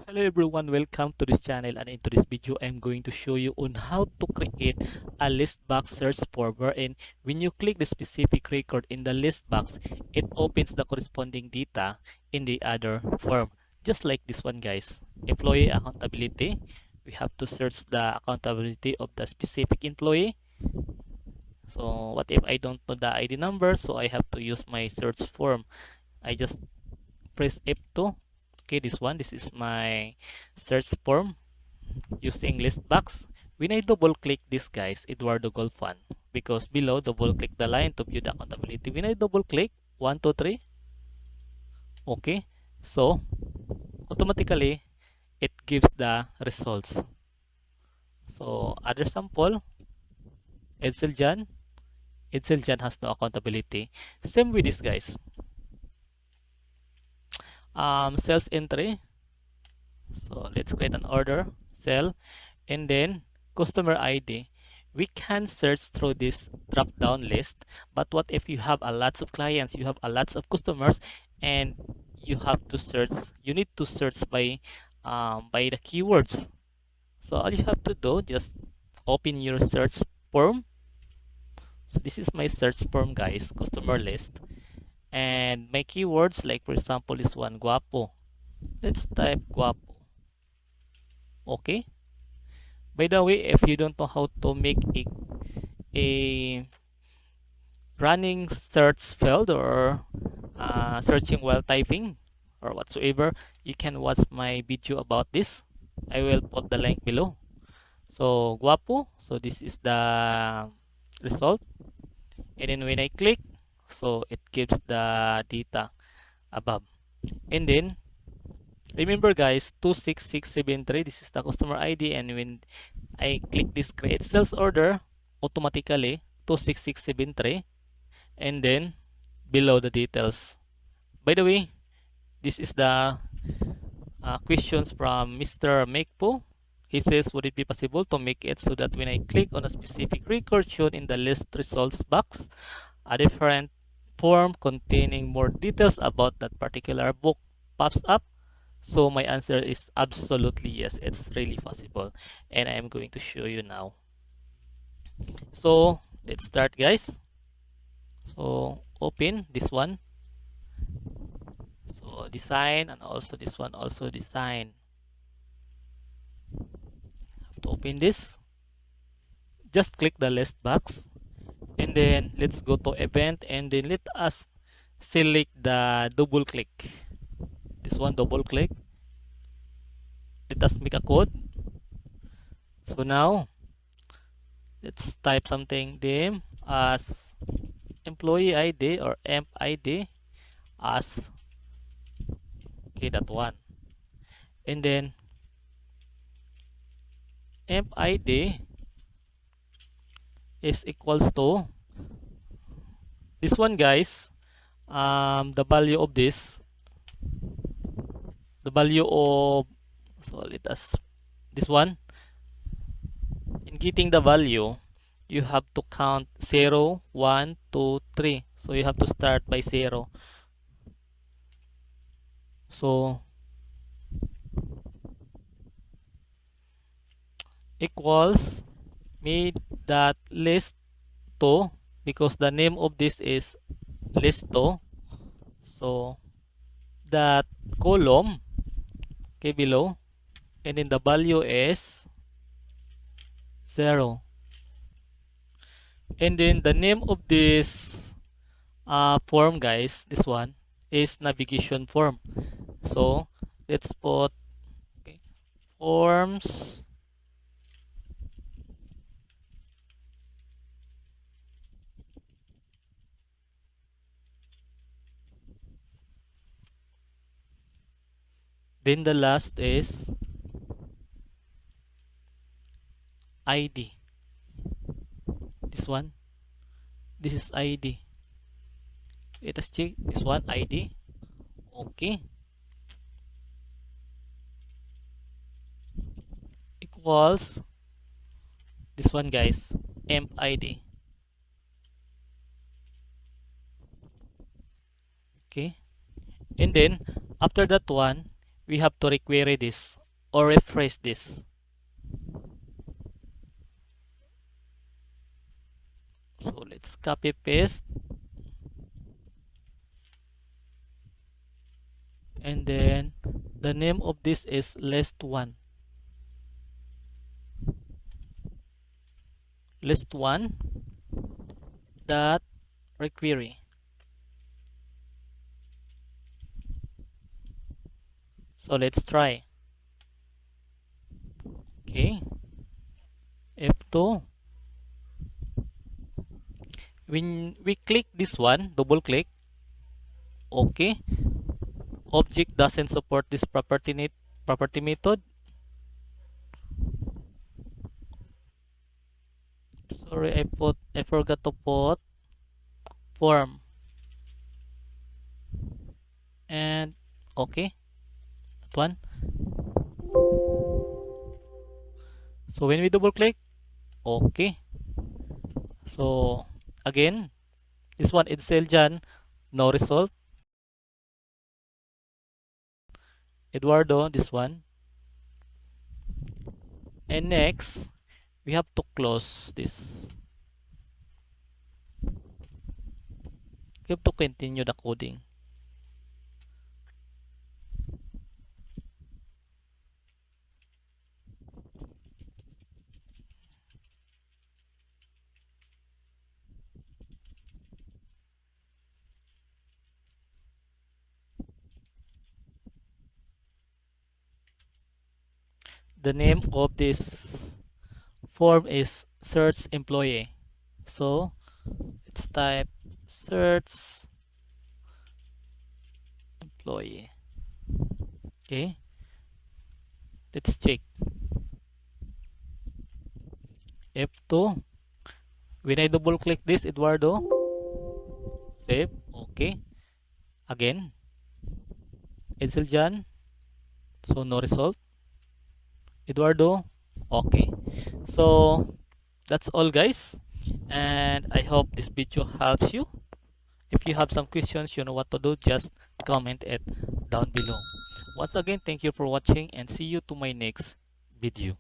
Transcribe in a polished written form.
Hello everyone, welcome to this channel, and in today's video I'm going to show you on how to create a list box search form wherein when you click the specific record in the list box, it opens the corresponding data in the other form. Just like this one guys, employee accountability. We have to search the accountability of the specific employee. So what if I don't know the ID number? So I have to use my search form. I just press F2. Okay, this is my search form using list box. When I double click this guys, Eduardo Gulfan, because below double click the line to view the accountability. When I double click 1, 2, 3, okay, so automatically it gives the results. So other sample, Edcelle John. Edcelle John has no accountability. Same with this guys. Sales entry. So let's create an order, sell, and then customer ID. We can search through this drop down list, but what if you have a lots of clients, you have a lots of customers, and you have to search, you need to search by the keywords. So all you have to do, just open your search form. So this is my search form guys, customer list, and my keywords, like for example this one, guapo. Let's type guapo. Okay, by the way, if you don't know how to make a running search field or searching while typing or whatsoever, you can watch my video about this. I will put the link below. So guapo, so this is the result, and then when I click, so it gives the data above. And then remember guys, 26673, this is the customer ID, and when I click this create sales order, automatically 26673, and then below the details. By the way, this is the questions from Mr. Makepo. He says, would it be possible to make it so that when I click on a specific record shown in the list results box, a different form containing more details about that particular book pops up? So my answer is absolutely yes, it's really possible, and I am going to show you now. So let's start guys. So open this one, so design, and also this one also design. To open this, just click the list box, and then let's go to event, and then let us select the double click, this one, double click. Let us make a code. So now let's type something, them as employee ID or emp ID as, okay, that one, and then emp ID is equals to this one guys. The value of this, the value of, so let us, this one, in getting the value you have to count 0, 1, 2, 3, so you have to start by 0. So equals made that list to, because the name of this is list to, so that column, okay, below, and then the value is 0, and then the name of this form guys, this one is navigation form. So let's put, okay, forms then the last is ID, this one, this is ID. Let us check this one, ID. Okay, equals this one guys, emp ID. Okay, and then after that one, we have to requery this or refresh this. So let's copy paste, and then the name of this is list1 dot requery. So let's try. Okay, F2. When we click this one, double click, okay, object doesn't support this property method. Sorry, I forgot to put form. And okay, that one. So when we double click, okay. So again, this one Edcelle John, no result. Eduardo, this one. And next, we have to close this. We have to continue the coding. The name of this form is search employee. So let's type search employee. Okay, let's check. F2. When I double click this, Eduardo, save. Okay. Again, Edcelle John, so no result. Eduardo, okay. So that's all, guys, and I hope this video helps you. If you have some questions, you know what to do, just comment it down below. Once again, thank you for watching and see you to my next video.